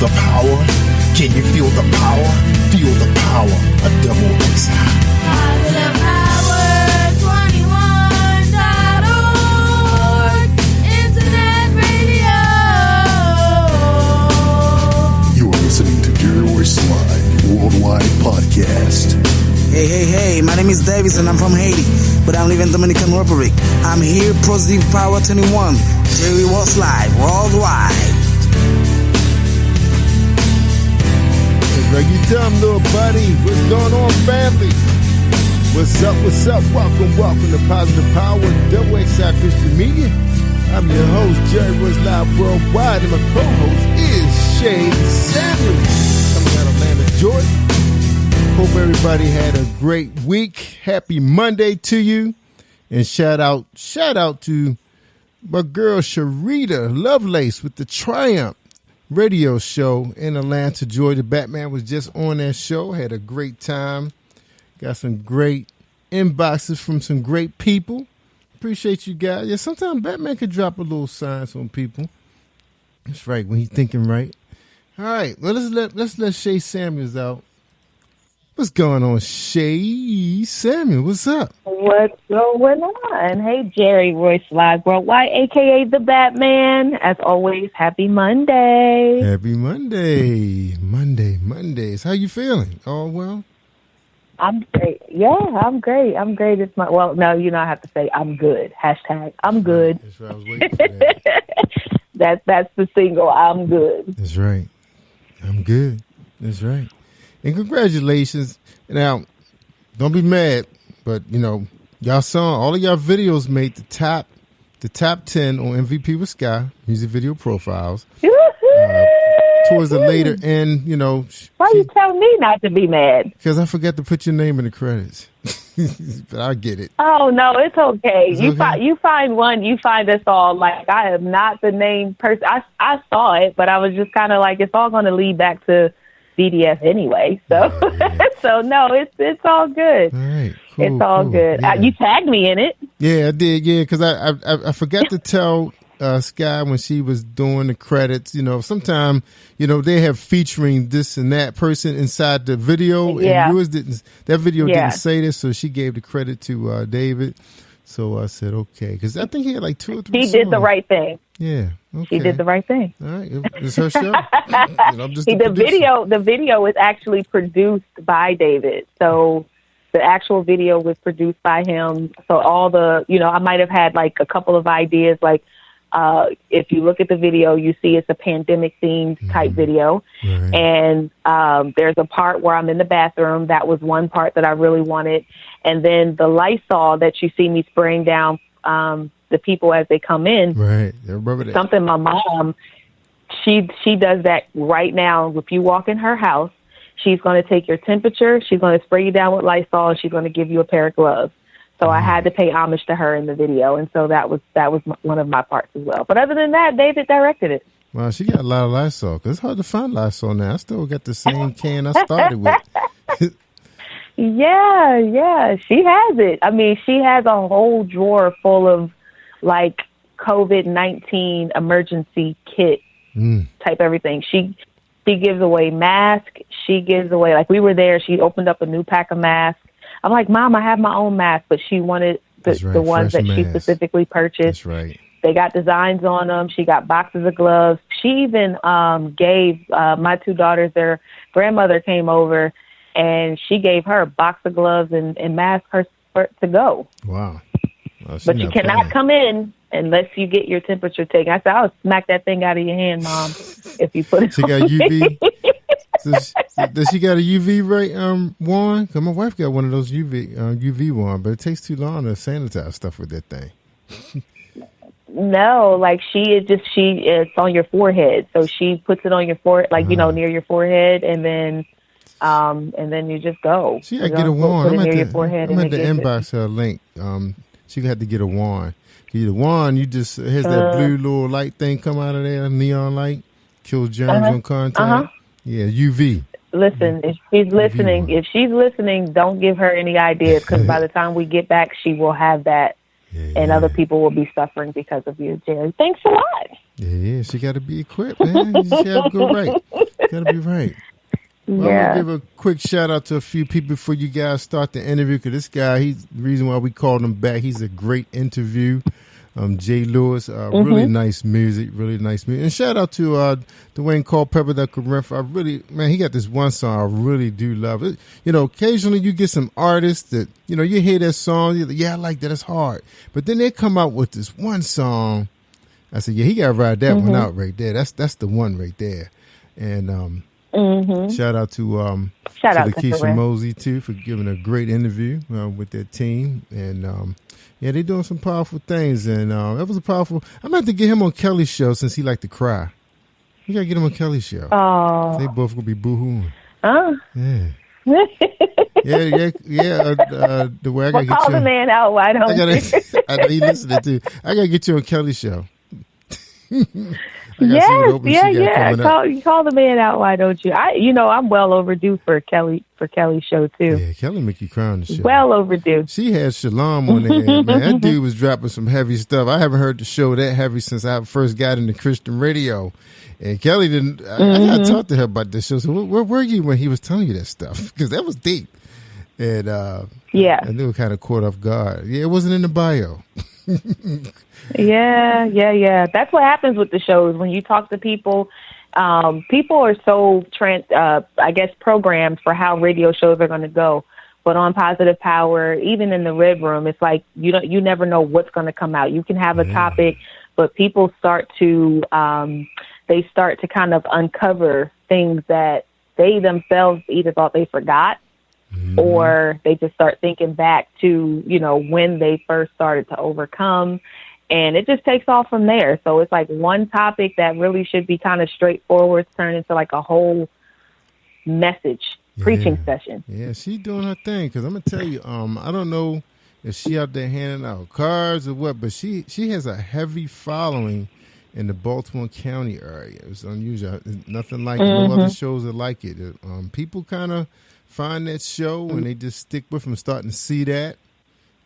the power? Can you feel the power? Feel the power of double XI. Positive Power 21.org. Internet radio. You are listening to Jerry Royce Live Worldwide Podcast. Hey, my name is Davis and I'm from Haiti, but I'm living in Dominican Republic. I'm here, Positive Power 21, Jerry Royce Live Worldwide. Break it down, little buddy. What's going on, family? What's up? Welcome to Positive Power, Double XI Christian Media. I'm your host, Jerry Royce Live Worldwide, and my co-host is Shay Samuels, coming out of Atlanta, Georgia. Hope everybody had a great week. Happy Monday to you. And shout out to my girl Sharita Lovelace with the Triumph radio show in Atlanta, Georgia. Batman was just on that show. Had a great time. Got some great inboxes from some great people. Appreciate you guys. Yeah, sometimes Batman could drop a little signs on people. That's right, when he's thinking right. All right, well, let's let Shay Samuels out. What's going on, Shay Samuel? What's up? What's going on? Hey, Jerry Royce Live Worldwide, a.k.a. the Batman. As always, happy Monday. Happy Monday. Mondays. How you feeling? All well? I'm great. Yeah, I'm great. It's well, no, I have to say I'm good. Hashtag I'm good. That's right. I was waiting for that. That's the single. I'm good. That's right. I'm good. That's right. And congratulations. Now, don't be mad, but y'all saw all of y'all videos made the top 10 on MVP with Sky music video profiles. Towards the later end, Why you tell me not to be mad? Because I forgot to put your name in the credits. But I get it. Oh no, it's okay. It's you okay? find one. You find us all. Like, I am not the named person. I saw it, but I was just kind of like, it's all going to lead back to BDS anyway, so so no, it's all good. All right, cool, it's all good. Yeah. You tagged me in it. Yeah, I did. Yeah, because I forgot to tell Sky when she was doing the credits. Sometimes they have featuring this and that person inside the video, and yours didn't. That video didn't say this, so she gave the credit to David. So I said okay, because I think he had like 2 or 3. He did the right thing. Yeah, okay. She did the right thing. All right, it's her show. The video is actually produced by David. So the actual video was produced by him. So all the, I might have had like a couple of ideas. Like if you look at the video, you see it's a pandemic themed type video. Right. And there's a part where I'm in the bathroom. That was one part that I really wanted. And then the Lysol that you see me spraying down the people as they come in. Right. I remember that. Something my mom, she does that right now. If you walk in her house, she's going to take your temperature. She's going to spray you down with Lysol, and she's going to give you a pair of gloves. So I had to pay homage to her in the video. And so that was one of my parts as well. But other than that, David directed it. Wow, she got a lot of Lysol, because it's hard to find Lysol now. I still got the same can I started with. Yeah, she has it. I mean, she has a whole drawer full of like COVID-19 emergency kit type everything. She gives away masks. She gives away, like, we were there, she opened up a new pack of masks. I'm like, Mom, I have my own mask, but she wanted the ones that she specifically purchased. That's right. They got designs on them. She got boxes of gloves. She even gave my 2 daughters, their grandmother came over, and she gave her a box of gloves and masks to go. Wow. Well, but you cannot come in unless you get your temperature taken. I said, I'll smack that thing out of your hand, Mom, if you put it She got UV? Does she got a UV wand? Because my wife got one of those UV wand, but it takes too long to sanitize stuff with that thing. No, like it's on your forehead. So she puts it on your forehead, like, near your forehead, and then you just go. She got to get a wand. I'm at the inbox her link. She had to get a wand. You get a wand, you just has that blue little light thing come out of there, neon light, kills germs on contact. Yeah, UV. Listen, if she's listening, don't give her any ideas, because by the time we get back, she will have that, and other people will be suffering because of you, Jerry. Thanks a lot. Yeah, she got to be equipped, man. She have to go right. Gotta be right. Well, I'm going to give a quick shout out to a few people before you guys start the interview, because this guy, he's the reason why we called him back. He's a great interview. Jay Lewis, really nice music, And shout out to Dwayne Culpepper, that he got this one song I really do love it. You know, occasionally you get some artists that, you know, you hear that song, you're like, yeah, I like that, it's hard. But then they come out with this one song. I said, yeah, he got to ride that one out right there. That's the one right there. And shout out to Lakeisha Mosey too for giving a great interview with their team, and yeah, they're doing some powerful things, and that was a powerful. I'm gonna have to get him on Kelly's show since he liked to cry. You gotta get him on Kelly's show. Oh, they both gonna be boo-hooing. Oh, yeah. The way I gotta get call you, the man out. Why don't I know he listening too. I gotta get you on Kelly's show. Yes, call the man out. Why don't you? I'm well overdue for Kelly's show too. Yeah, Kelly make you cry on the show. Well overdue. She had Shalom on there, man. That dude was dropping some heavy stuff. I haven't heard the show that heavy since I first got into Christian radio. And Kelly didn't. I got to talk to her about this show. So where were you when he was telling you that stuff? Because that was deep. And and they were kind of caught off guard. Yeah, it wasn't in the bio. Yeah. That's what happens with the shows. When you talk to people, people are so programmed for how radio shows are going to go. But on Positive Power, even in the Red Room, it's like you never know what's going to come out. You can have a topic, but people start to kind of uncover things that they themselves either thought they forgot, or they just start thinking back to, when they first started to overcome. And it just takes off from there. So it's like one topic that really should be kind of straightforward turn into like a whole message preaching session. Yeah, she's doing her thing. Because I'm going to tell you, I don't know if she out there handing out cards or what, but she has a heavy following in the Baltimore County area. It's unusual. Nothing like no other shows that like it. People kind of find that show and they just stick with them, starting to see that.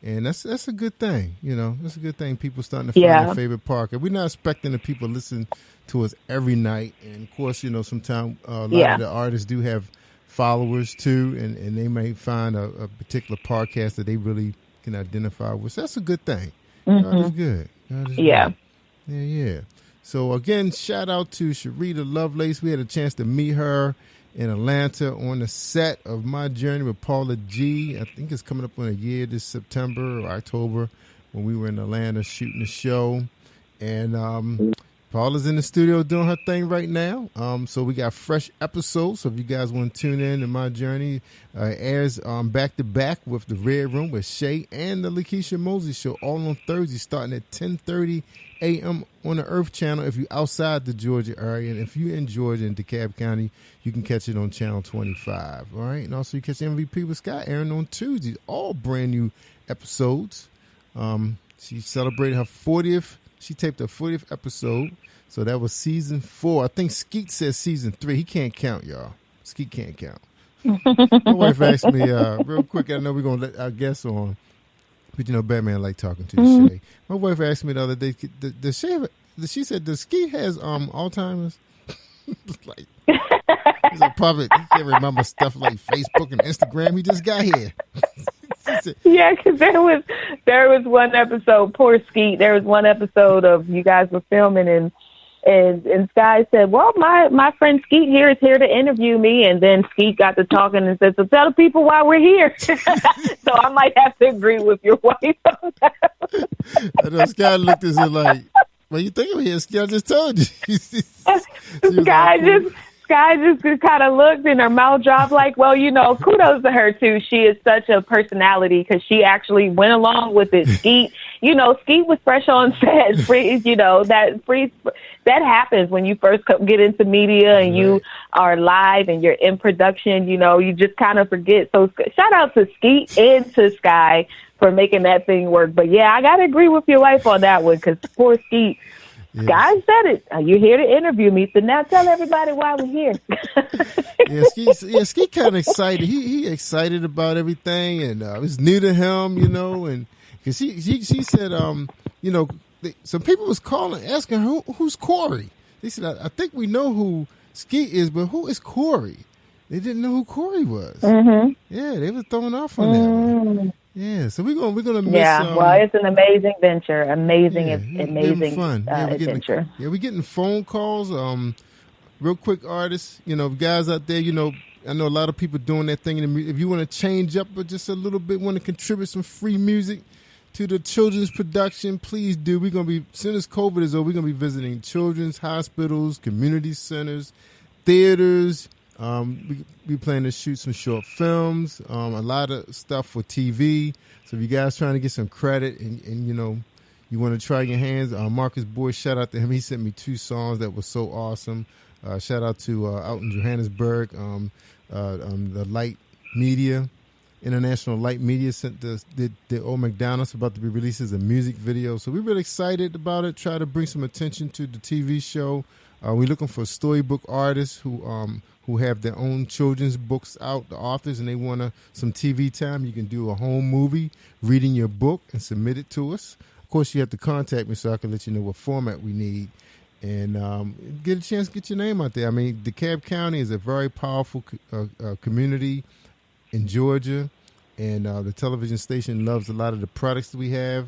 And that's a good thing, That's a good thing. People starting to find their favorite part. We're not expecting the people listen to us every night. And, of course, sometimes a lot of the artists do have followers, too, and they may find a particular podcast that they really can identify with. So that's a good thing. God is good. Good. Yeah. So, again, shout out to Sharita Lovelace. We had a chance to meet her in Atlanta on the set of My Journey with Paula G. I think it's coming up on a year this September or October when we were in Atlanta shooting the show. And Paula's in the studio doing her thing right now. So we got fresh episodes. So if you guys want to tune in to My Journey, airs back to back with the Red Room with Shay and the Lakeisha Mosey Show, all on Thursday starting at 10:30 a.m. on the Earth Channel if you're outside the Georgia area. And if you're in Georgia in DeKalb County, you can catch it on Channel 25. All right. And also you catch MVP with Scott airing on Tuesdays, all brand new episodes. She celebrated her 40th. She taped her 40th episode. So that was season 4. I think Skeet says season 3. He can't count, y'all. Skeet can't count. My wife asked me real quick. I know we're going to let our guests on. But, Batman like talking to you, Shay. My wife asked me the other day, she said, does Skeet has Alzheimer's? Like, he's a puppet. He can't remember stuff like Facebook and Instagram. He just got here. Yeah, because there was one episode, poor Skeet. There was one episode of you guys were filming and Sky said, well, my friend Skeet here is here to interview me. And then Skeet got to talking and said, so tell the people why we're here. So I might have to agree with your wife on that. I know Sky looked at it like, well, you think of here, Skeet? I just told you. Sky just kind of looked and her mouth dropped like, well, kudos to her, too. She is such a personality because she actually went along with it. Skeet was fresh on set. That happens when you first get into media and you are live and you're in production. You just kind of forget. So shout out to Skeet and to Sky for making that thing work. But, yeah, I got to agree with your wife on that one because poor Skeet. Yes. Guy said it. You're here to interview me, so now tell everybody why we're here. Skeet kind of excited. He excited about everything, and it's new to him, and because she said, some people was calling, asking who's Corey. They said, I think we know who Skeet is, but who is Corey? They didn't know who Corey was. Mm-hmm. Yeah, they were throwing off on that one. Yeah, so we're gonna miss. Yeah, well, it's an amazing venture, amazing fun. adventure. We're getting phone calls. Real quick, artists, guys out there, I know a lot of people doing that thing. If you want to change up, but just a little bit, want to contribute some free music to the children's production, please do. We're gonna be, as soon as COVID is over, we're gonna be visiting children's hospitals, community centers, theaters. We plan to shoot some short films, a lot of stuff for TV. So if you guys trying to get some credit and you want to try your hands, Marcus Boyd, shout out to him. He sent me 2 songs that were so awesome. Shout out to out in Johannesburg, the Light Media, International Light Media sent the Old McDonald's about to be released as a music video. So we're really excited about it. Try to bring some attention to the TV show. We're looking for storybook artists who have their own children's books out, the authors, and they want some TV time. You can do a home movie reading your book and submit it to us. Of course, you have to contact me so I can let you know what format we need and get a chance to get your name out there. I mean, DeKalb County is a very powerful community in Georgia, and the television station loves a lot of the products that we have.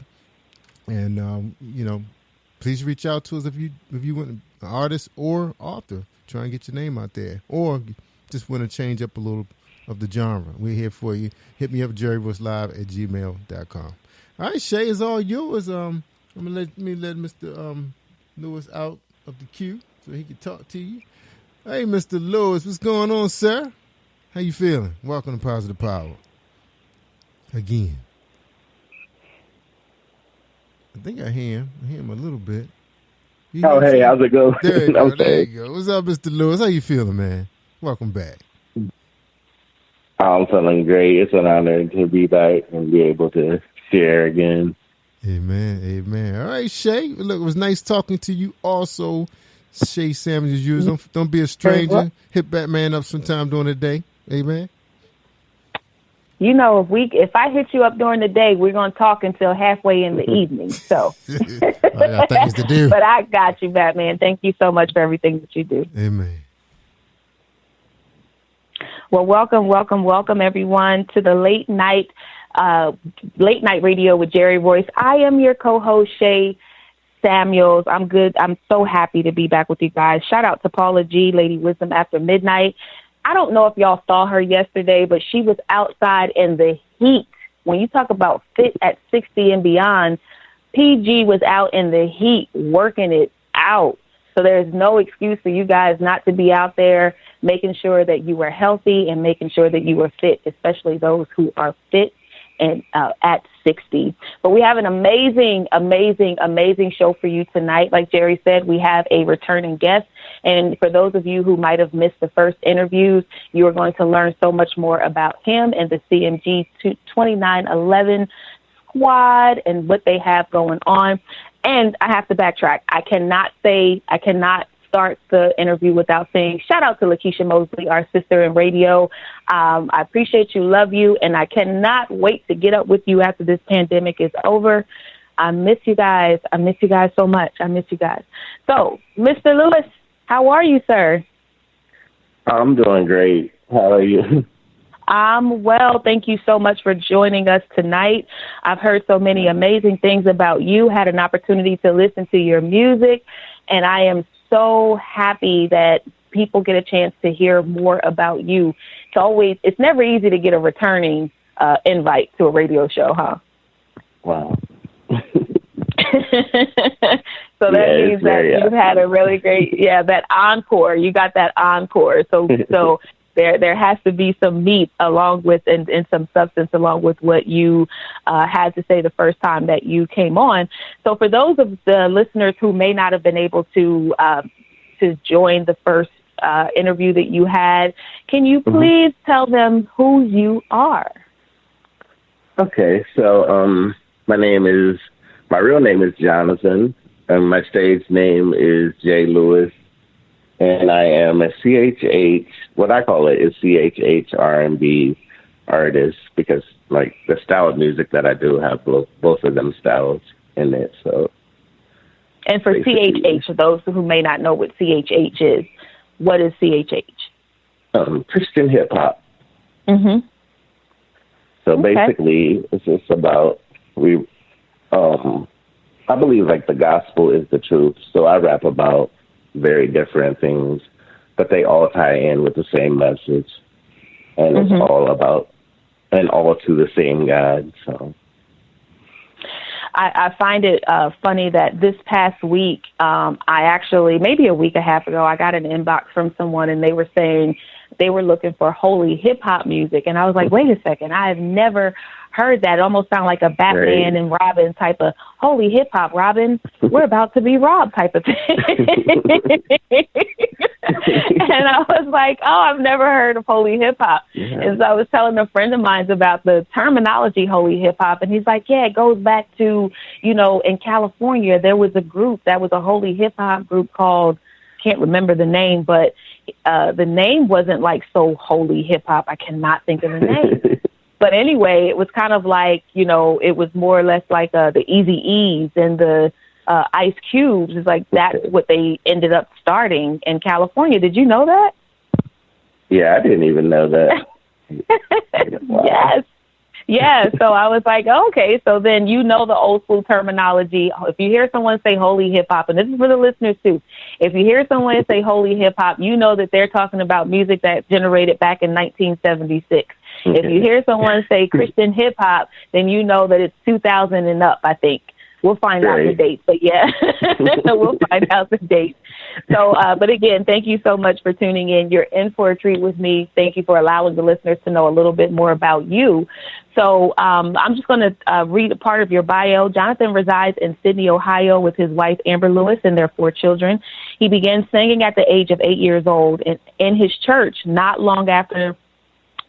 And, please reach out to us if you want an artist or author. Try and get your name out there. Or just want to change up a little of the genre. We're here for you. Hit me up, jerryroycelive@gmail.com. All right, Shay, it's all yours. I'm going to let Mr. Lewis out of the queue so he can talk to you. Hey, Mr. Lewis, what's going on, sir? How you feeling? Welcome to Positive Power. Again. I think I hear him. I hear him a little bit. Oh, hey, how's it going? There you go. There you go. What's up, Mr. Lewis? How you feeling, man? Welcome back. I'm feeling great. It's an honor to be back and be able to share again. Amen. Amen. All right, Shay. Look, it was nice talking to you also. Shay Samuels is yours. Don't be a stranger. Hit Batman up sometime during the day. Amen. If I hit you up during the day, we're going to talk until halfway in the evening. So, I got things to do. But I got you, Batman. Thank you so much for everything that you do. Amen. Well, welcome, everyone, to the late night radio with Jerry Royce. I am your co-host, Shay Samuels. I'm good. I'm so happy to be back with you guys. Shout out to Paula G, Lady Wisdom After Midnight. I don't know if y'all saw her yesterday, but she was outside in the heat. When you talk about fit at 60 and beyond, PG was out in the heat working it out. So there's no excuse for you guys not to be out there making sure that you are healthy and making sure that you are fit, especially those who are fit and at 60. But we have an amazing show for you tonight. Like Jerry said, we have a returning guest. And for those of you who might have missed the first interviews, you are going to learn so much more about him and the CMG 2911 squad and what they have going on. And I have to backtrack. I cannot start the interview without saying shout out to Lakeisha Mosley, our sister in radio. I appreciate you, love you, and I cannot wait to get up with you after this pandemic is over. I miss you guys. I miss you guys so much. I miss you guys. So, Mr. Lewis, how are you, sir? I'm doing great. How are you? I'm well. Thank you so much for joining us tonight. I've heard so many amazing things about you, had an opportunity to listen to your music, and I am so happy that people get a chance to hear more about you. It's never easy to get a returning invite to a radio show, huh? Wow. So that means that you've had a really great, that encore. You got that encore. So there has to be some meat along with and some substance along with what you had to say the first time that you came on. So for those of the listeners who may not have been able to join the first interview that you had, can you please tell them who you are? Okay, so my real name is Jonathan, and my stage name is J. Lewis, and I am a CHH, what I call it is CHH R&B artist, because like the style of music that I do have both of them styles in it. So, and for CHH, for those who may not know what CHH is, what is CHH? Christian hip hop. Mm-hmm. So basically, it's just about I believe like the gospel is the truth. So I rap about very different things, but they all tie in with the same message, and it's all about and all to the same God. So I find it funny that this past week, I actually, maybe a week and a half ago, I got an inbox from someone, and they were saying they were looking for holy hip hop music, and I was like, wait a second, I have never heard that. It almost sounded like a Batman and Robin type of holy hip hop. Robin, we're about to be robbed type of thing. And I was like, oh, I've never heard of holy hip hop. Yeah. And so I was telling a friend of mine about the terminology holy hip hop, and he's like, yeah, it goes back to, in California, there was a group that was a holy hip hop group called, can't remember the name, but the name wasn't like so holy hip hop. I cannot think of the name. But anyway, it was kind of like, it was more or less like the Eazy-E's and the Ice Cubes. It's like that's what they ended up starting in California. Did you know that? Yeah, I didn't even know that. Wow. Yes. Yeah, so I was like, okay, so then the old school terminology. If you hear someone say holy hip hop, and this is for the listeners too, if you hear someone say holy hip hop, you know that they're talking about music that generated back in 1976. If you hear someone say Christian hip hop, then you know that it's 2000 and up, I think. We'll find out the dates, but yeah, we'll find out the dates. So, but again, thank you so much for tuning in. You're in for a treat with me. Thank you for allowing the listeners to know a little bit more about you. So I'm just going to read a part of your bio. Jonathan resides in Sydney, Ohio with his wife, Amber Lewis, and their 4 children. He began singing at the age of 8 years old in his church. Not long after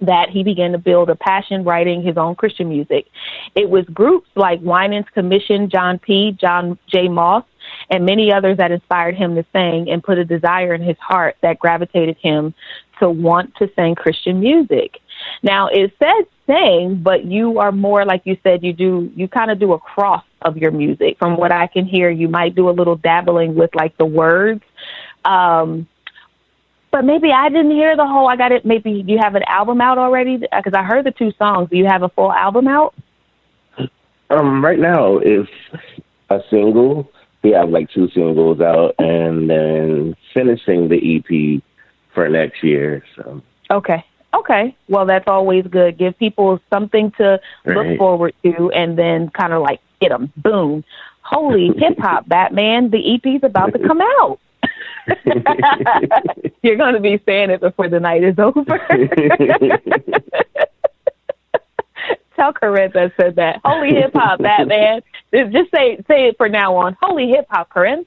that, he began to build a passion writing his own Christian music. It was groups like Winans Commission, John J. Moss, and many others that inspired him to sing and put a desire in his heart that gravitated him to want to sing Christian music. Now, it says sing, but you are more, like you said, you kind of do a cross of your music. From what I can hear, you might do a little dabbling with like the words. But maybe I didn't hear the whole, I got it. Maybe you have an album out already? Because I heard the 2 songs. Do you have a full album out? Right now it's a single. We have like 2 singles out, and then finishing the EP for next year. So Okay. Well, that's always good. Give people something to look forward to, and then kind of like get them. Boom. Holy hip hop, Batman. The EP's about to come out. You're going to be saying it before the night is over. Tell Corinne I said that. Holy hip hop, Batman. Just say it for now on. Holy hip hop, Corinne.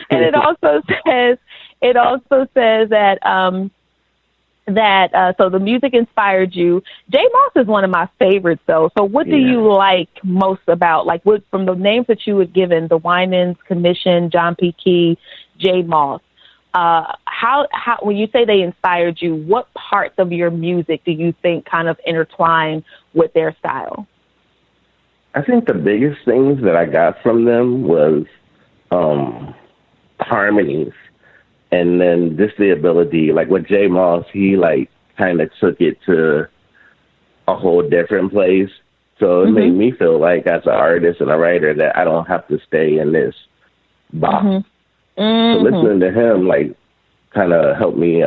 And it also says that so the music inspired you. J. Moss is one of my favorites, though. So what do you like most about, like, what from the names that you had given, the Winans Commission, John P. Key, J. Moss, how when you say they inspired you, what parts of your music do you think kind of intertwine with their style? I think the biggest things that I got from them was harmonies. And then just the ability, like with J. Moss, he like kind of took it to a whole different place. So it made me feel like as an artist and a writer that I don't have to stay in this box. So listening to him like kind of helped me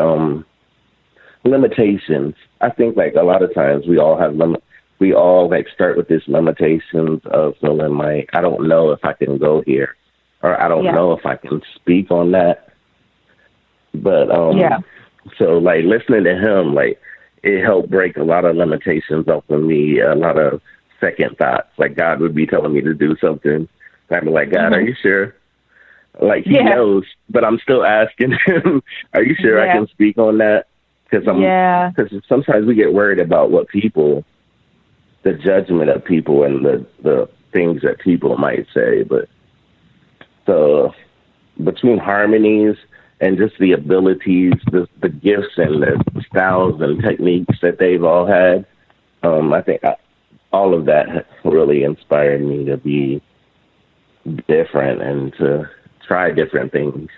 limitations. I think like a lot of times we all like start with this limitations of feeling like I don't know if I can go here, or I don't know if I can speak on that. But so like listening to him, like it helped break a lot of limitations off of me, a lot of second thoughts. Like God would be telling me to do something, and I'd be like, God, are you sure? Like he knows, but I'm still asking him, are you sure I can speak on that? Because sometimes we get worried about what people, the judgment of people and the things that people might say. But so between harmonies and just the abilities, the gifts and the styles and techniques that they've all had, I think all of that really inspired me to be different and to try different things.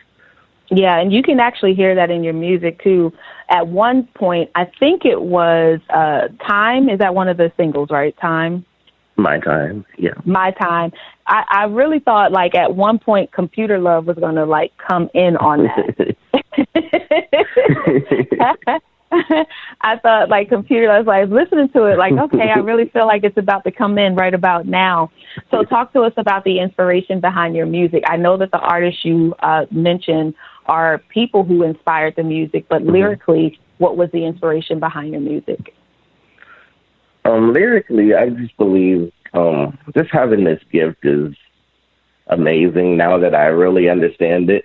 Yeah, and you can actually hear that in your music too. At one point, I think it was Time. Is that one of the singles, right? Time? My Time, yeah. My Time. I really thought, like, at one point, Computer Love was going to, like, come in on that. I thought, like, Computer Love, like, listening to it, like, okay, I really feel like it's about to come in right about now. So talk to us about the inspiration behind your music. I know that the artists you mentioned are people who inspired the music, but lyrically, what was the inspiration behind your music? Lyrically, I just believe just having this gift is amazing now that I really understand it.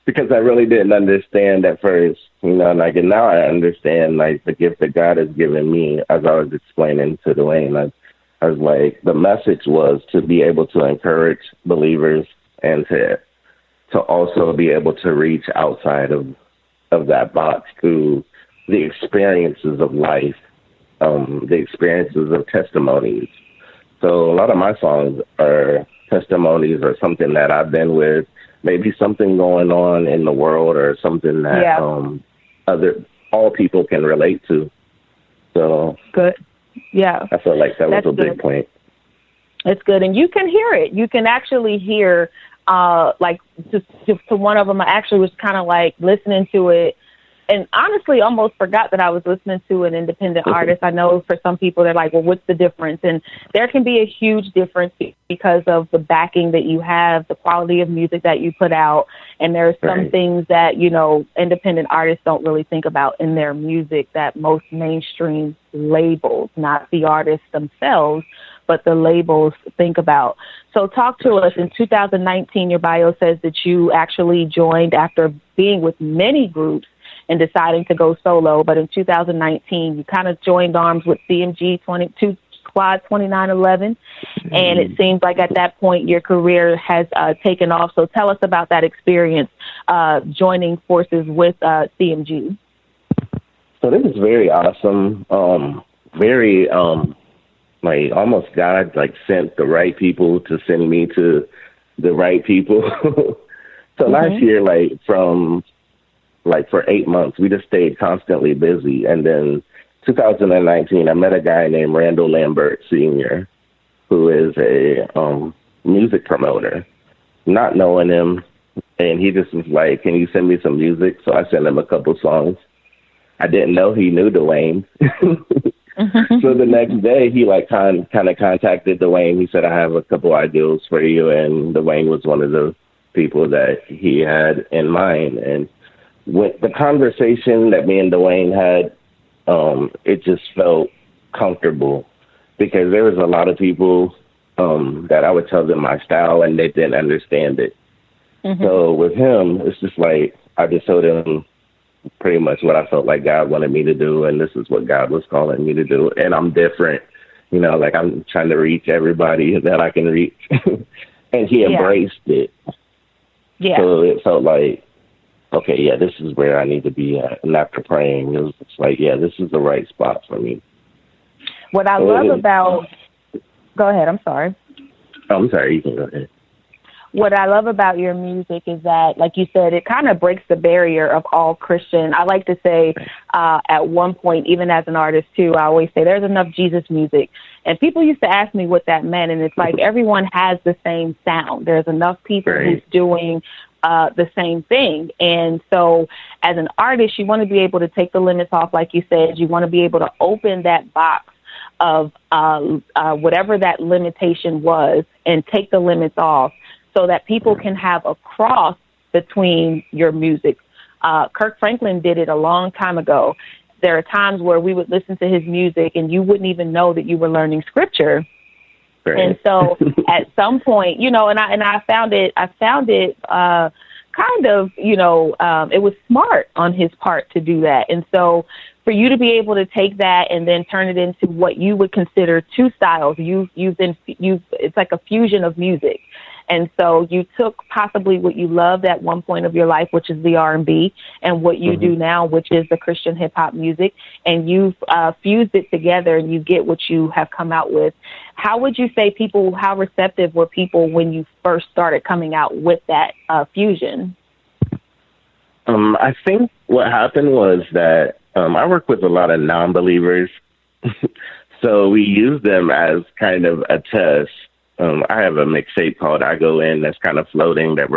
Because I really didn't understand at first, you know, like, and now I understand, like, the gift that God has given me. As I was explaining to Dwayne, I was like, the message was to be able to encourage believers and to also be able to reach outside of that box through the experiences of life, the experiences of testimonies. So a lot of my songs are testimonies or something that I've been with, maybe something going on in the world or something that all people can relate to. So good. Yeah. I felt like that was a big good. point. It's good. And you can hear it. You can actually hear, like, just to one of them, I actually was kind of like listening to it and honestly almost forgot that I was listening to an independent artist. I know for some people, they're like, well, what's the difference? And there can be a huge difference because of the backing that you have, the quality of music that you put out. And there are some things that, you know, independent artists don't really think about in their music that most mainstream labels, not the artists themselves, but the labels think about. So talk to us. In 2019, your bio says that you actually joined after being with many groups and deciding to go solo. But in 2019, you kind of joined arms with CMG 22 Squad 2911. And it seems like at that point, your career has taken off. So tell us about that experience joining forces with CMG. So this is very awesome. Very, like, almost God, like, sent the right people to send me to the right people. So last year, like, for 8 months, we just stayed constantly busy. And then 2019, I met a guy named Randall Lambert Sr., who is a music promoter, not knowing him. And he just was like, can you send me some music? So I sent him a couple songs. I didn't know he knew Dwayne. So the next day, he, like, kind of contacted Dwayne. He said, I have a couple ideas for you. And Dwayne was one of the people that he had in mind. And with the conversation that me and Dwayne had, it just felt comfortable because there was a lot of people that I would tell them my style and they didn't understand it. So with him, it's just like I just told him pretty much what I felt like God wanted me to do, and this is what God was calling me to do. And I'm different, you know, like I'm trying to reach everybody that I can reach. And he embraced it. Yeah. So it felt like, okay, yeah, this is where I need to be at. And after praying, it was just like, yeah, this is the right spot for me. What I love about... Go ahead, I'm sorry. Oh, I'm sorry, you can go ahead. What I love about your music is that, like you said, it kind of breaks the barrier of all Christian. I like to say at one point, even as an artist too, I always say there's enough Jesus music. And people used to ask me what that meant. And it's like everyone has the same sound. There's enough people who's doing the same thing. And so as an artist, you want to be able to take the limits off, like you said. You want to be able to open that box of whatever that limitation was and take the limits off so that people can have a cross between your music. Kirk Franklin did it a long time ago. There are times where we would listen to his music and you wouldn't even know that you were learning scripture. Right. And so at some point, you know, and I found it kind of, you know, it was smart on his part to do that. And so for you to be able to take that and then turn it into what you would consider two styles, it's like a fusion of music. And so you took possibly what you loved at one point of your life, which is the R&B, and what you do now, which is the Christian hip hop music, and you've fused it together and you get what you have come out with. How would you say how receptive were people when you first started coming out with that fusion? I think what happened was that I work with a lot of non-believers. So we use them as kind of a test. I have a mixtape called I Go In that's kind of floating that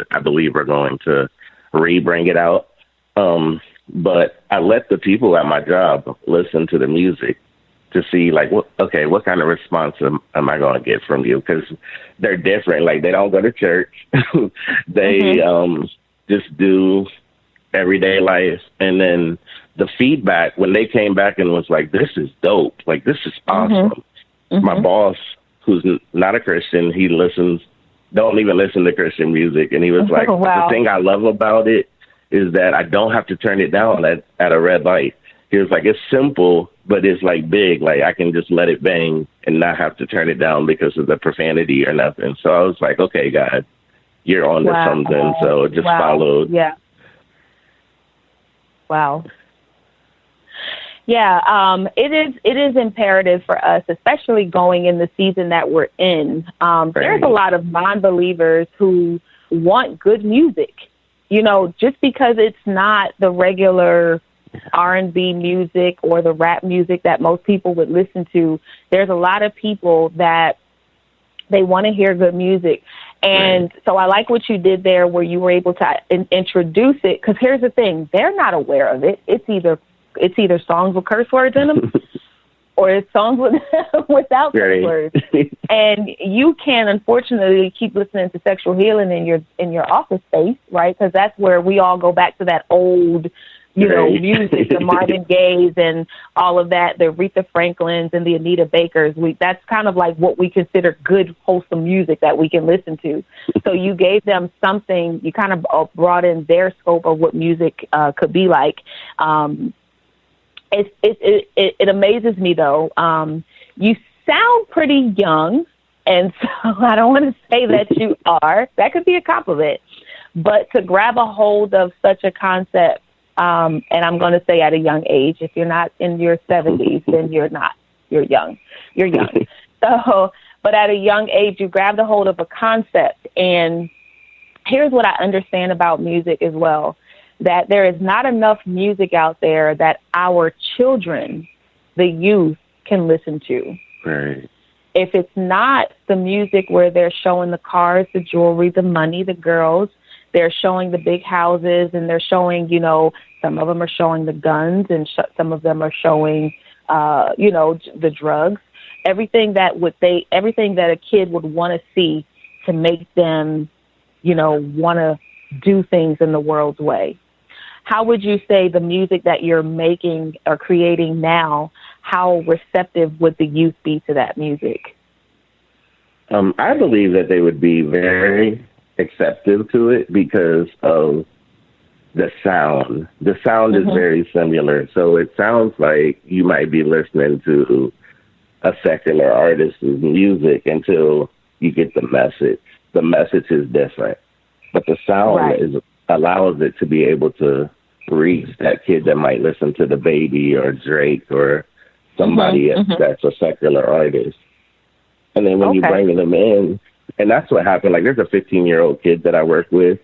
I believe we're going to bring it out. But I let the people at my job listen to the music to see like, what kind of response am I going to get from you? Because they're different. Like, they don't go to church. They just do everyday life. And then the feedback, when they came back and was like, this is dope. Like, this is awesome. My boss, who's not a Christian, don't even listen to Christian music. And he was like, The thing I love about it is that I don't have to turn it down at a red light. He was like, it's simple, but it's like big. Like, I can just let it bang and not have to turn it down because of the profanity or nothing. So I was like, okay, God, you're on to something. So it just followed. Yeah. Wow. Yeah, it is imperative for us, especially going in the season that we're in. There's a lot of non-believers who want good music, just because it's not the regular R&B music or the rap music that most people would listen to. There's a lot of people that they want to hear good music. And so I like what you did there where you were able to introduce it, because here's the thing, they're not aware of it. It's either songs with curse words in them or it's songs without curse words. And you can, unfortunately, keep listening to sexual healing in your office space, right? Because that's where we all go back to that old, music, the Marvin Gayes and all of that, the Aretha Franklins and the Anita Bakers. That's kind of like what we consider good, wholesome music that we can listen to. So you gave them something, you kind of brought in their scope of what music could be like. It amazes me, though. You sound pretty young, and so I don't want to say that you are. That could be a compliment. But to grab a hold of such a concept, and I'm going to say at a young age, if you're not in your 70s, then you're not. You're young. You're young. So, but at a young age, you grabbed a hold of a concept. And here's what I understand about music as well, that there is not enough music out there that our children, the youth, can listen to. Right. If it's not the music where they're showing the cars, the jewelry, the money, the girls, they're showing the big houses, and they're showing, some of them are showing the guns, and some of them are showing, the drugs. Everything that a kid would want to see to make them, want to do things in the world's way. How would you say the music that you're making or creating now, how receptive would the youth be to that music? I believe that they would be very acceptive to it because of the sound. The sound is very similar. So it sounds like you might be listening to a secular artist's music until you get the message. The message is different, but the sound allows it to be able to reach that kid that might listen to the Baby or Drake or somebody that's a secular artist. And then when you bring them in, and that's what happened. Like, there's a 15-year-old kid that I work with.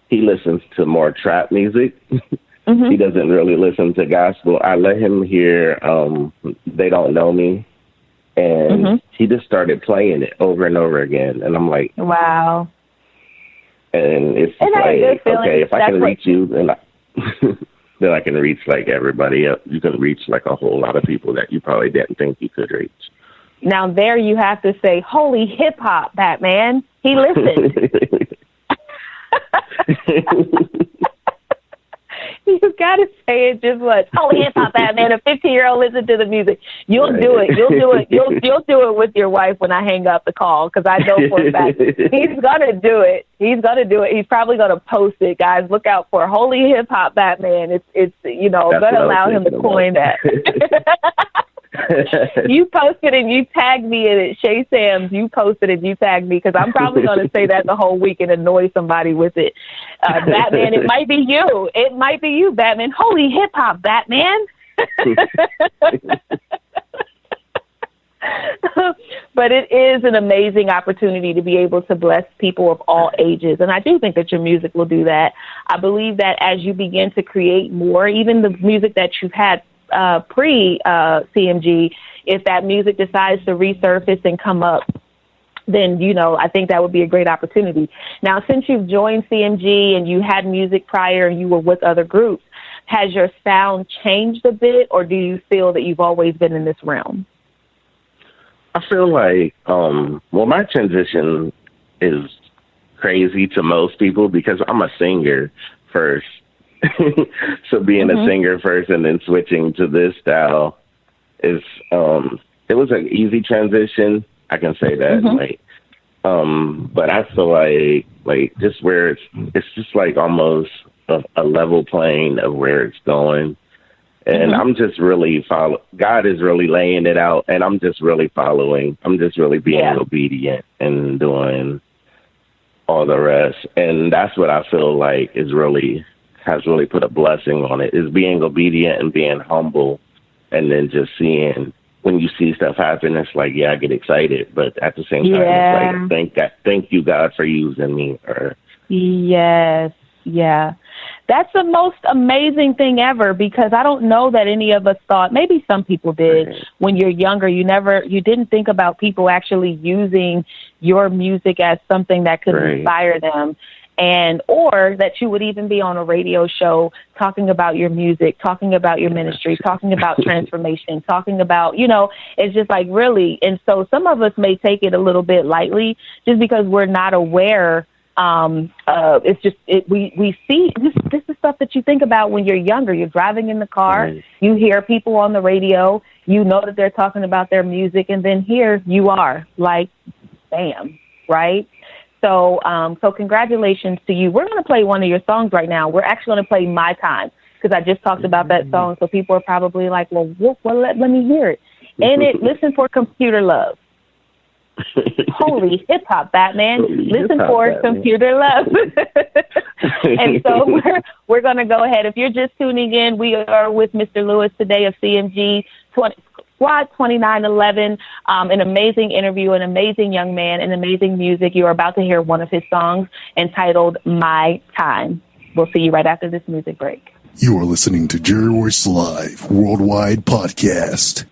He listens to more trap music. He doesn't really listen to gospel. I let him hear They Don't Know Me. And he just started playing it over and over again. And I'm like, wow. And it's like, okay, if I can reach you, then then I can reach like everybody else. You can reach like a whole lot of people that you probably didn't think you could reach. Now there you have to say, holy hip hop, Batman. He listened. You got to say it just once. Holy hip hop, Batman. A 15-year-old listen to the music. You'll do it. You'll do it. You'll do it with your wife when I hang up the call, because I know for a fact he's gonna do it. He's gonna do it. He's probably gonna post it. Guys, look out for holy hip hop, Batman. It's gonna allow him to coin that. You posted and you tagged me in it. Shay Sam's, you posted and you tagged me because I'm probably going to say that the whole week and annoy somebody with it. Batman, it might be you. It might be you, Batman. Holy hip hop, Batman. But it is an amazing opportunity to be able to bless people of all ages. And I do think that your music will do that. I believe that as you begin to create more, even the music that you've had pre-CMG, if that music decides to resurface and come up, then, you know, I think that would be a great opportunity. Now, since you've joined CMG and you had music prior and you were with other groups, has your sound changed a bit, or do you feel that you've always been in this realm? I feel like, my transition is crazy to most people because I'm a singer first. So being a singer first and then switching to this style is, it was an easy transition. I can say that, but I feel like just where it's just like almost a level plane of where it's going. And I'm just really God is really laying it out, and I'm just really following. I'm just really being obedient and doing all the rest. And that's what I feel like has really put a blessing on it, is being obedient and being humble, and then just seeing when you see stuff happen, it's like, I get excited, but at the same time, it's like, thank you, God, for using me. Yes. Yeah. That's the most amazing thing ever, because I don't know that any of us thought, maybe some people did, when you're younger, you didn't think about people actually using your music as something that could inspire them, or that you would even be on a radio show talking about your music, talking about your ministry, talking about transformation, talking about, it's just like really. And so some of us may take it a little bit lightly just because we're not aware. It's just we see this is stuff that you think about when you're younger. You're driving in the car, you hear people on the radio, you know that they're talking about their music, and then here you are, like, bam, right? So congratulations to you. We're going to play one of your songs right now. We're actually going to play My Time, because I just talked about that song. So people are probably like, well let me hear it. And listen for Computer Love. Holy hip hop, Batman. Listen for Batman. Computer Love. And so we're going to go ahead. If you're just tuning in, we are with Mr. Lewis today of CMG Squad 2911. An amazing interview, an amazing young man, and amazing music. You are about to hear one of his songs entitled My Time. We'll see you right after this music break. You are listening to Jerry Royce Live Worldwide Podcast.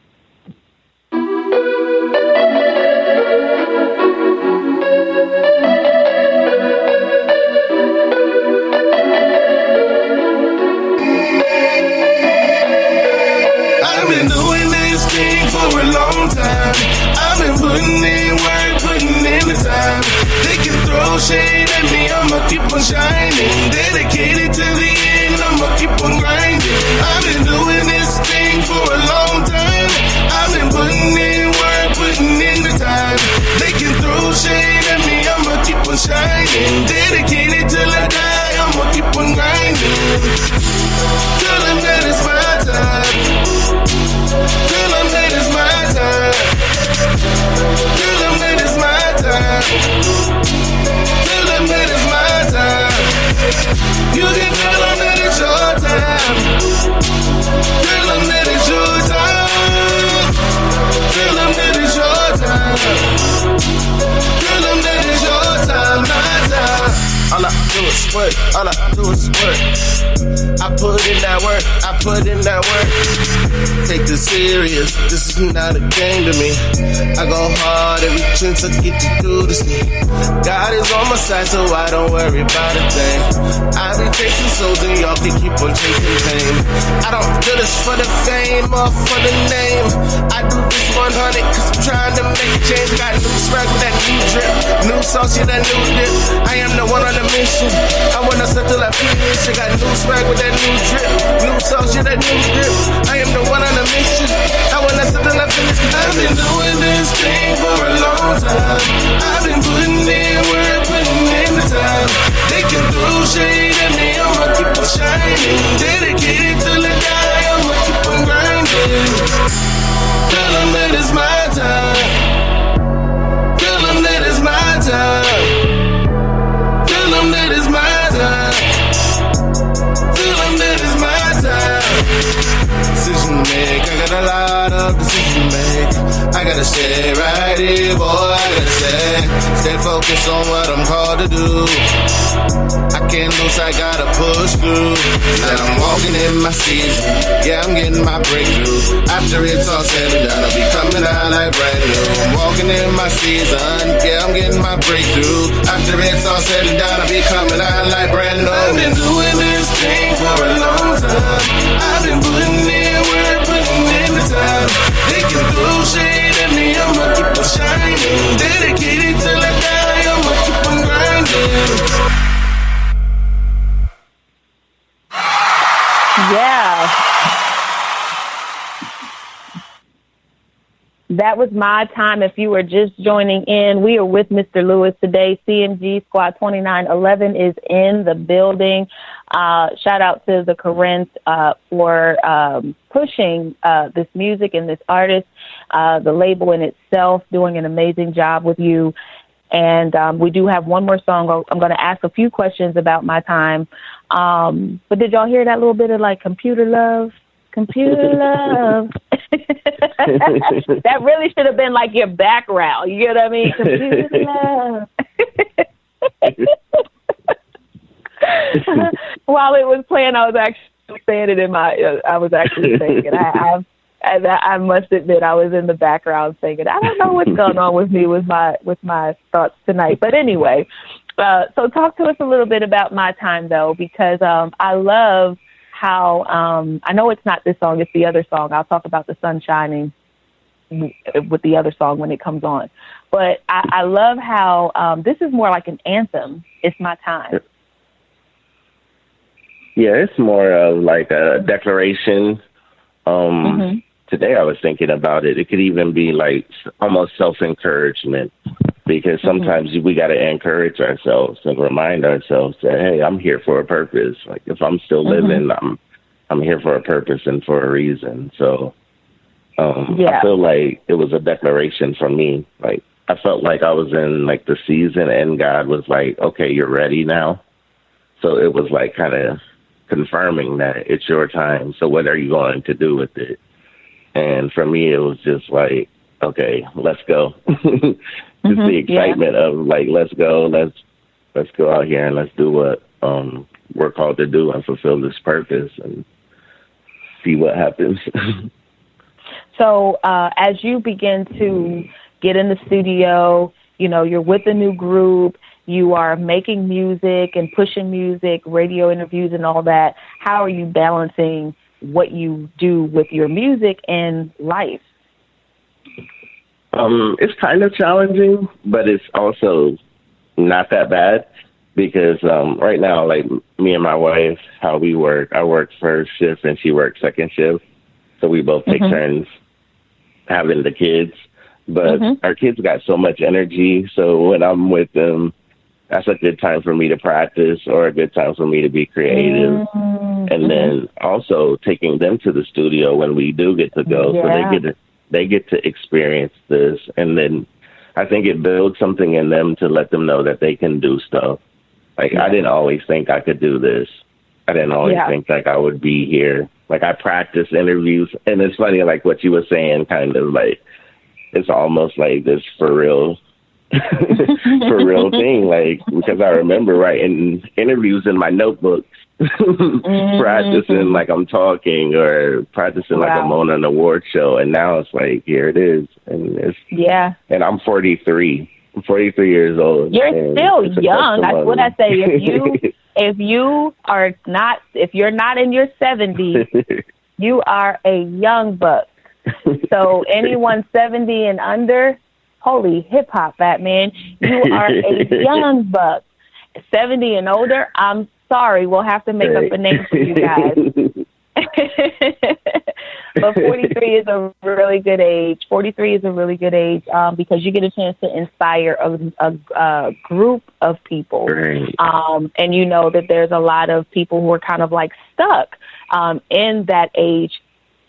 For a long time, I've been putting in work, putting in the time. They can throw shade at me, I'ma keep on shining. Dedicated to the end, I'ma keep on grinding. I've been doing this thing for a long time. I've been putting in work, putting in the time. They can throw shade at me, I'ma keep on shining. Dedicated till I die, I'ma keep on grinding. Tell them that it's my time. Tell them that it's my time. Tell them that it's my time. Tell them that it's my time. You can tell them that it's your time. Tell them that it's your time. Tell them that it's your time. Tell them that it's your time, my time. All I do is work, all I do is work. I put in that work, I put in that work. Take this serious, this is not a game to me. I go hard every chance I get to do this thing. God is on my side, so I don't worry about a thing. I be chasing souls and y'all can keep on chasing fame. I don't do this for the fame or for the name. I do this 100 cause I'm trying to make a change. Got new swag with that new drip, new sauce, yeah, that new dip. I am the one on a mission. I wanna settle that finish. I got new swag with that new drip, new sauce, yeah, that new dip. I am the one on a mission. I wanna settle that finish. I've been doing this thing for a long time. I've been putting in work, putting in the time. They can throw shade at me, I'ma keep on shining. Dedicated till I die, I'ma keep on grinding. Tell got a lot of decisions to make. I gotta stay right here, boy, I gotta stay focused on what I'm called to do. I can't lose, I gotta push through. And I'm walking in my season, yeah, I'm getting my breakthrough. After it's all said and done, I'll be coming out like brand new. I'm walking in my season, yeah, I'm getting my breakthrough. After it's all said and done, I'll be coming out like brand new. I've been doing this thing for a long time. I've been putting in work, putting in the time. They can throw shade at me, I'ma keep on shining. Dedicated till I die, I'ma keep on grinding. Yeah. That was my time. If you were just joining in, we are with Mr. Lewis today. CMG Squad 2911 is in the building. Shout out to the Corinth for pushing this music and this artist, the label in itself, doing an amazing job with you. And we do have one more song. I'm going to ask a few questions about my time. But did y'all hear that little bit of like computer love? Computer love. That really should have been like your background. You get what I mean? Computer love. While it was playing, I was actually saying it in my. I was actually saying it. I must admit, I was in the background singing. I don't know what's going on with me with my thoughts tonight. But anyway, so talk to us a little bit about my time though, because I love how I know it's not this song, it's the other song. I'll talk about the sun shining with the other song when it comes on. But I love how this is more like an anthem. It's my time. Yeah, it's more of like a declaration. Today I was thinking about it. It could even be like almost self-encouragement, because sometimes we got to encourage ourselves and remind ourselves that, hey, I'm here for a purpose. Like if I'm still living, I'm here for a purpose and for a reason. So I feel like it was a declaration for me. Like I felt like I was in like the season and God was like, okay, you're ready now. So it was like kind of confirming that it's your time. So what are you going to do with it? And for me, it was just like, okay, let's go. Just the excitement of like, let's go out here and let's do what we're called to do and fulfill this purpose and see what happens. So as you begin to get in the studio, you know, you're with a new group, you are making music and pushing music, radio interviews and all that. How are you balancing what you do with your music and life? It's kind of challenging, but it's also not that bad because right now, like me and my wife, how we work, I work first shift and she works second shift. So we both take turns having the kids, but our kids got so much energy. So when I'm with them, that's a good time for me to practice or a good time for me to be creative. And then also taking them to the studio when we do get to go. So they get to experience this. And then I think it builds something in them to let them know that they can do stuff. Like I didn't always think I could do this. I didn't always think like I would be here. Like I practice interviews, and it's funny, like what you were saying, kind of like it's almost like this for real thing, like because I remember writing interviews in my notebooks, practicing like I'm talking or practicing like I'm on an award show, and now it's like here it is, and it's and I'm 43. I'm 43 years old. You're still young. That's what I say. If you're not in your 70s, you are a young buck. So anyone 70 and under, holy hip hop, Batman, you are a young buck. 70 and older, I'm sorry, we'll have to make up a name for you guys. But 43 is a really good age. 43 is a really good age because you get a chance to inspire a group of people. And you know that there's a lot of people who are kind of like stuck in that age,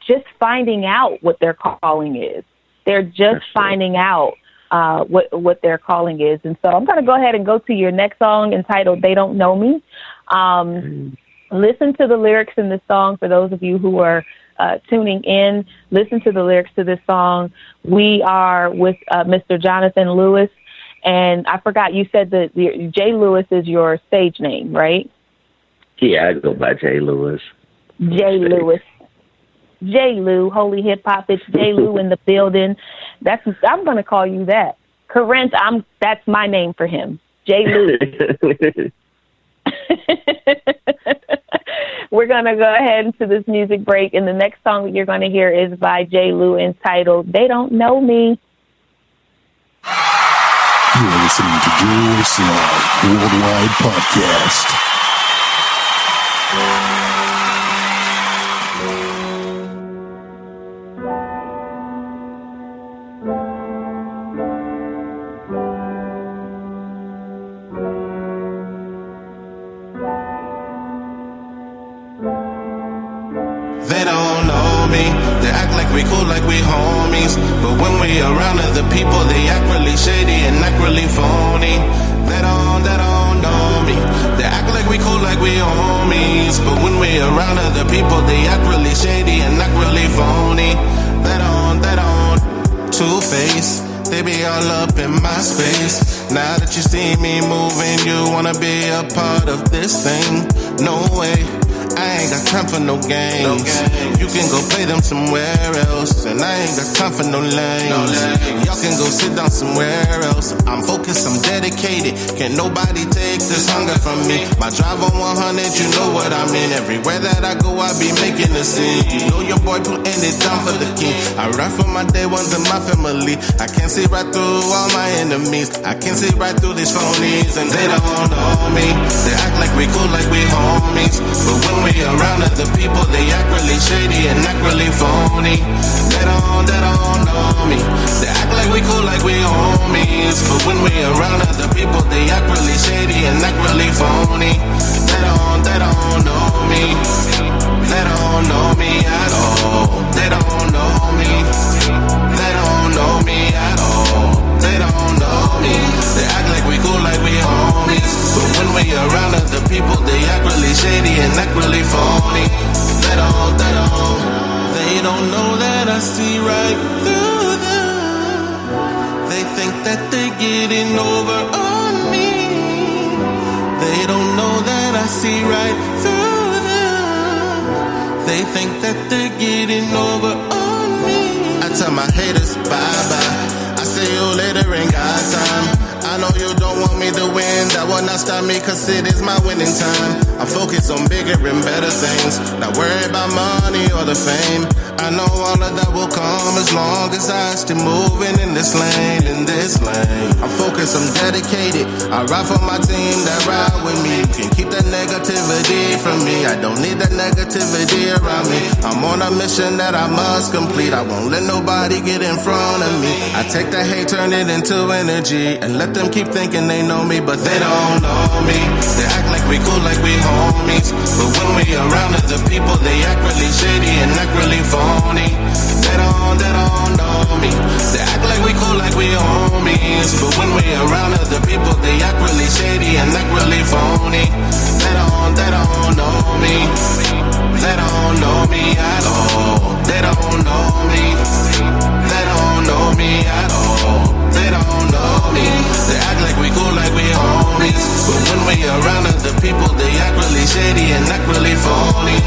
just finding out what their calling is. They're just finding out what their calling is. And so I'm going to go ahead and go to your next song entitled They Don't Know Me. Listen to the lyrics in the song for those of you who are tuning in, listen to the lyrics to this song. We are with Mr. Jonathan Lewis. And I forgot, you said that Jay Lewis is your stage name, right? Yeah, I go by Jay Lewis. Jay Lewis. J. Lou, Holy Hip Hop. It's J. Lou in the building. I'm going to call you that. Corinth, that's my name for him. J. Lou. We're going to go ahead into this music break, and the next song that you're going to hear is by J. Lou, entitled They Don't Know Me. You're listening to Jerry Royce Live Worldwide Podcast. They don't know me. They act like we cool, like we homies. But when we around other people, they act really shady and act really phony. They don't know me. They act like we cool, like we homies. But when we around other people, they act really shady and act really phony. They don't. Two-faced. They be all up in my space. Now that you see me moving, you wanna be a part of this thing. No way. I ain't got time for no games. You can go play them somewhere else, and I ain't got time for no lames. Y'all can go sit down somewhere else. I'm focused, I'm dedicated. Can't nobody take this hunger from me. My drive on 100, you know what I mean. Everywhere that I go, I be making a scene. You know your boy putting it down for the king. I ride for my day ones and my family. I can't see right through all my enemies. I can't see right through these phonies, and they don't know me. They act like we cool, like we homies. But when we around other people, they act really shady and act really phony. They don't know me. They act like we cool, like we homies. But when we around other people, they act really shady and act really phony. They don't know me. They don't know me at all. They don't know me. They don't know me at all. They don't know me. They act like we cool, like we homies. But when we around other people, they act really shady and act really phony. They don't know that I see right through them. They think that they're getting over on me. They don't know that I see right through them. They think that they're getting over on me. I tell my haters bye-bye. I see you later, ain't got time. I know you don't want me to win. That will not stop me, cause it is my winning time. I'm focused on bigger and better things. Not worried about money or the fame. I know all of that will come as long as I stay moving in this lane, I'm focused, I'm dedicated. I ride for my team that ride with me. Can keep that negativity from me. I don't need that negativity around me. I'm on a mission that I must complete. I won't let nobody get in front of me. I take that hate, turn it into energy, and let them keep thinking they know me, but they don't know me. They act like we cool, like we homies. But when we around other people, they act really shady and act really phony. They don't know me. They act like we cool, like we homies. But when we around other people, they act really shady and act really phony. They don't know me. They don't know me at all. They don't know me. They don't know me at all. They don't know me. They act like we cool, like we homies. But when we around other people, they act really shady and act really phony.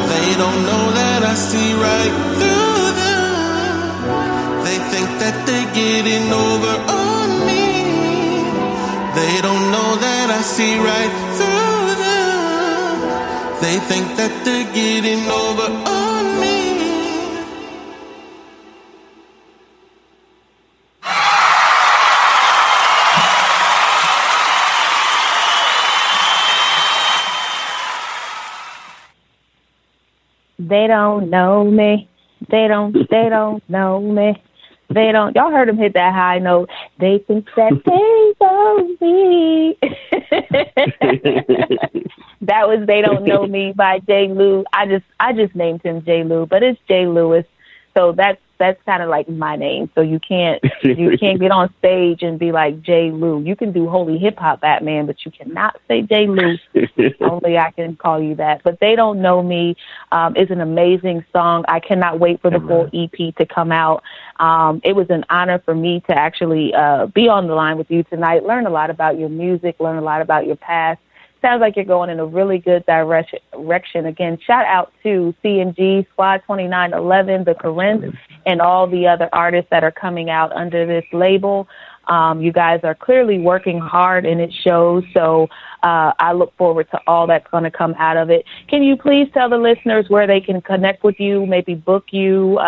They don't know that I see right through them. They think that they're getting over on me. They don't know that I see right through them. They think that they're getting over on me. They don't know me. They don't know me. They don't. Y'all heard him hit that high note. They think that they know me. That was "They Don't Know Me" by J. Lou. I just named him J. Lou, but it's J. Lewis. So that's kind of like my name. So you can't get on stage and be like J. Lou. You can do Holy Hip Hop Batman, but you cannot say J. Lou. Only I can call you that. But They Don't Know Me is an amazing song. I cannot wait for the full EP to come out. It was an honor for me to actually be on the line with you tonight, learn a lot about your music, learn a lot about your past. Sounds like you're going in a really good direction. Again, shout out to CMG, Squad 2911, The Corinth, and all the other artists that are coming out under this label. You guys are clearly working hard, and it shows. So I look forward to all that's going to come out of it. Can you please tell the listeners where they can connect with you, maybe book you,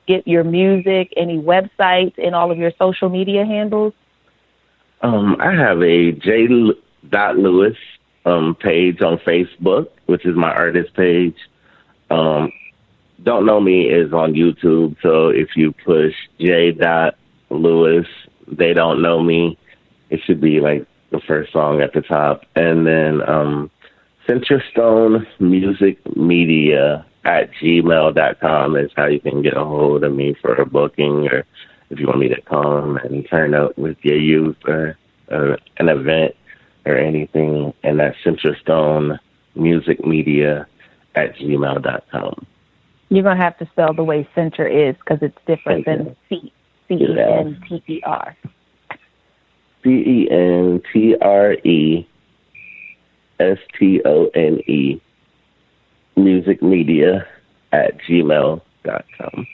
get your music, any websites, and all of your social media handles? I have a J.Lewis page on Facebook, which is my artist page. Don't Know Me is on YouTube, so if you push J.Lewis, They Don't Know Me, it should be like the first song at the top. And then Centerstone Music Media at gmail.com is how you can get a hold of me for a booking, or if you want me to come and turn up with your youth or an event or anything, and that's Centerstone Music Media at gmail.com. You're going to have to spell the way center is, because it's different than CENTER. CENTRESTONE Music Media at gmail.com.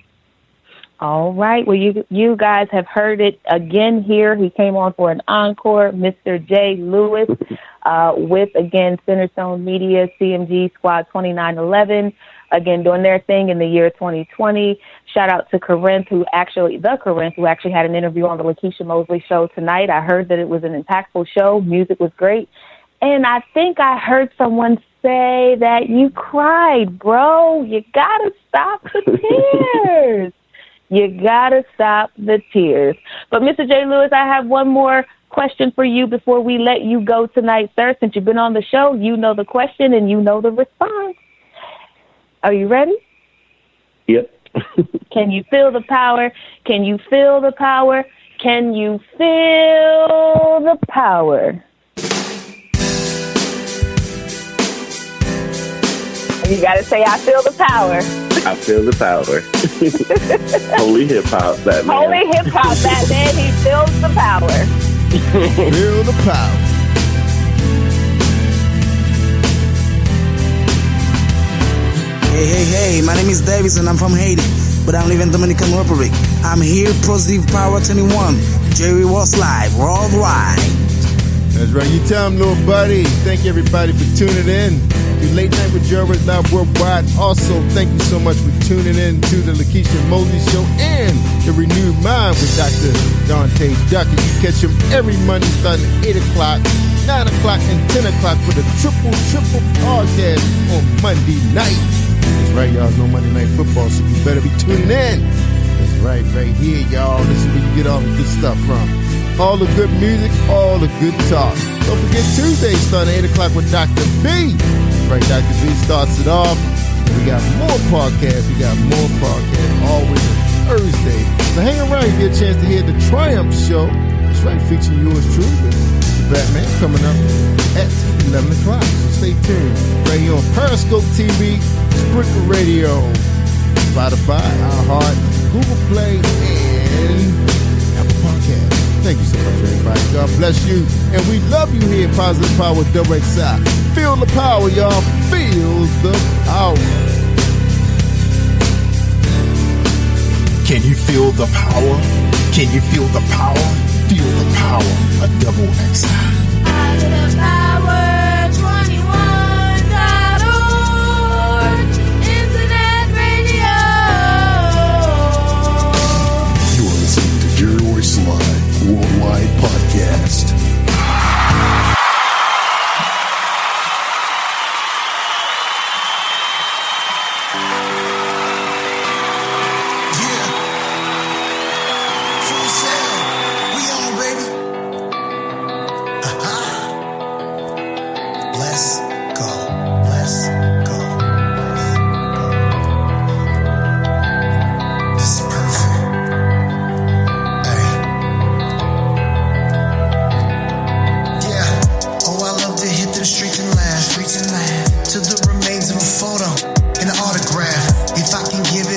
All right. Well, you guys have heard it again here. He came on for an encore, Mr. J. Lewis, with, again, Centerstone Media, CMG, Squad 2911, again, doing their thing in the year 2020. Shout out to Corinth, who actually had an interview on the Lakeisha Mosley show tonight. I heard that it was an impactful show. Music was great. And I think I heard someone say that you cried, bro. You got to stop the tears. You got to stop the tears. But, Mr. J. Lewis, I have one more question for you before we let you go tonight, sir. Since you've been on the show, you know the question and you know the response. Are you ready? Yep. Can you feel the power? Can you feel the power? Can you feel the power? You got to say, I feel the power. I feel the power. Holy Hip Hop Batman. Holy Hip Hop Batman, he feels the power. Feel the power. Hey, my name is Davis and I'm from Haiti, but I live in Dominican Republic. I'm here, Positive Power 21, Jerry Royce Live, worldwide. That's right, you tell him, little buddy. Thank everybody for tuning in to Late Night with Jerry Royce Live worldwide. Also, thank you so much for tuning in to the Lakeisha Mosley Show and the Renewed Mind with Dr. Dante Duckett. You catch him every Monday starting at 8 o'clock, 9 o'clock, and 10 o'clock for the triple podcast on Monday night. That's right, y'all. It's no Monday Night Football, so you better be tuning in. That's right here, y'all. This is where you get all the good stuff from. All the good music, all the good talk. Don't forget Tuesday starting at 8 o'clock with Dr. B. That's right, Dr. B starts it off. And we got more podcasts. Always on Thursday. So hang around, you get a chance to hear the Triumph Show. That's right, featuring yours truly, the Batman, coming up at 11 o'clock. So stay tuned. Right here on Periscope TV, Sprinkle Radio, Spotify, iHeart, Google Play, and Apple Podcasts. Thank you so much, everybody. God bless you. And we love you here at Positive Power WXI. Feel the power, y'all. Feel the power. Can you feel the power? Can you feel the power? Feel the power of Double XI. Positive Power 21.org. Internet radio. You're listening to Jerry Royce Live Worldwide Podcast.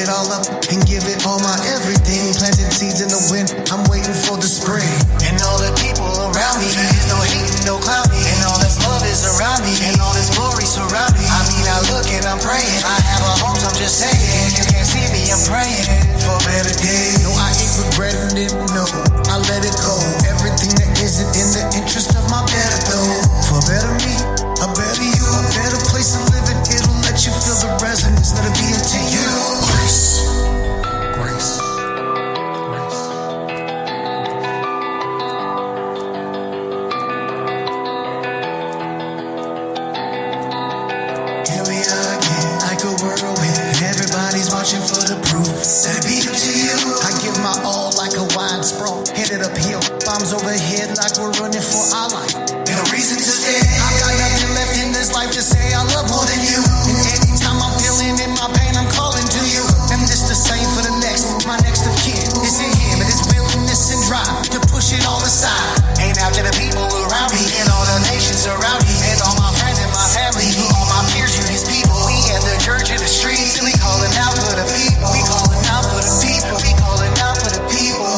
it all up and give it all my everything. Planting seeds in the wind, I'm waiting for the spring. And all the people around me, there's no hating, no clowning. And all this love is around me, and all this glory surrounding me. I mean, I look and I'm praying. I have a home, so I'm just saying. You can't see me, I'm praying for better days. No, I ain't regretting it, no, I let it go. Everything that isn't in the interest of my better though. For better me, a better you, a better place to live in. It'll let you feel the resonance, let it be into you. Grace, grace, grace. Here we are again, like a whirlwind, and everybody's watching for the proof. Let it be to you. I give my all like a wide sprawl, headed uphill, bombs overhead like we're running for our life. And a reason to stay. I got nothing left in this life to say I love more than you. And anytime I'm feeling in my pain, I'm calling to you. And this the same for the next, my next of kin. It's in him and his willingness and drive to push it all aside. Ain't after the people around me and all the nations around me and all my friends and my family, all my peers, you these people. We at the church in the streets, we calling out for the people. We calling out for the people. We calling out for the people.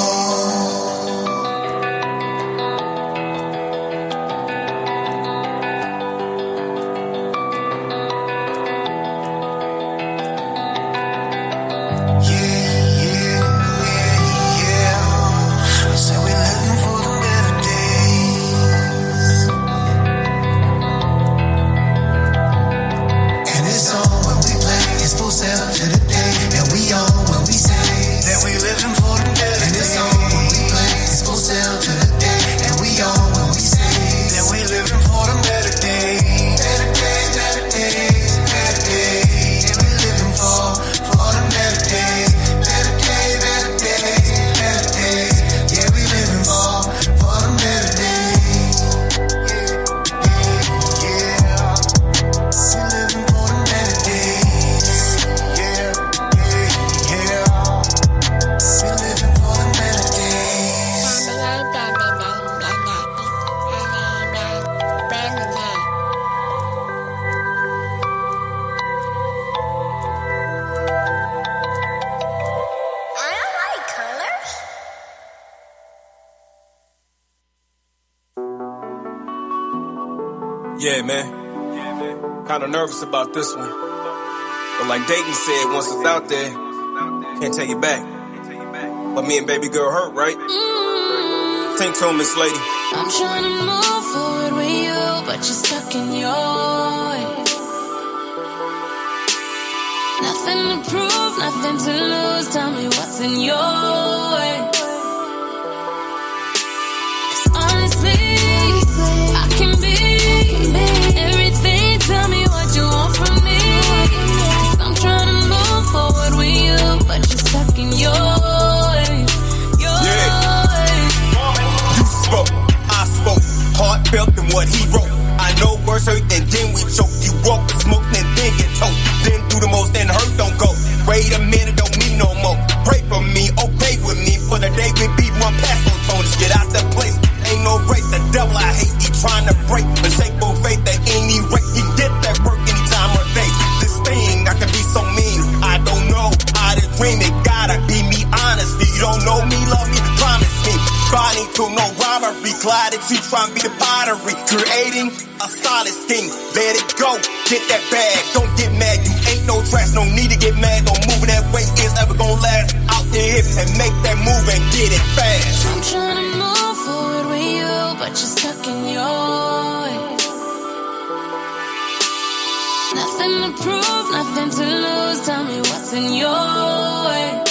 Yeah, man. Kinda nervous about this one. But like Dayton said, once it's out there, can't take it back. But me and baby girl hurt, right? Think to him, Miss Lady. I'm trying to move forward with you, but you're stuck in your ways. Nothing to prove, nothing to lose. Tell me what's in your way. 'Cause honestly, I can be everything. Tell me what you want from me. 'Cause I'm trying to move forward with you, but you're stuck in your way. You spoke, I spoke, heartfelt in what he wrote. I know words hurt and then we choke. You walk the smoke and then get told. Then do the most and hurt don't go. Wait a minute, don't need no more. Pray for me, okay with me. For the day we beat one past those opponents. Get out that place, ain't no race. The devil I hate, he trying to break. Unshakable faith at any rate. He get that work any time of day. This thing, I can be so mean. I don't know how to dream it. Gotta be me honestly. You don't know me, love me, promise me. Body to no robbery. Glided you trying to be the pottery. Creating a solid scheme. Let it go, get that bag. Don't get mad, you ain't no trash. No need to get mad. No moving that way is ever gonna last. Out there and make that move and get it fast. I'm trying to move forward with you, but you're stuck in your ways. Nothing to prove, nothing to lose. Tell me what's in your way.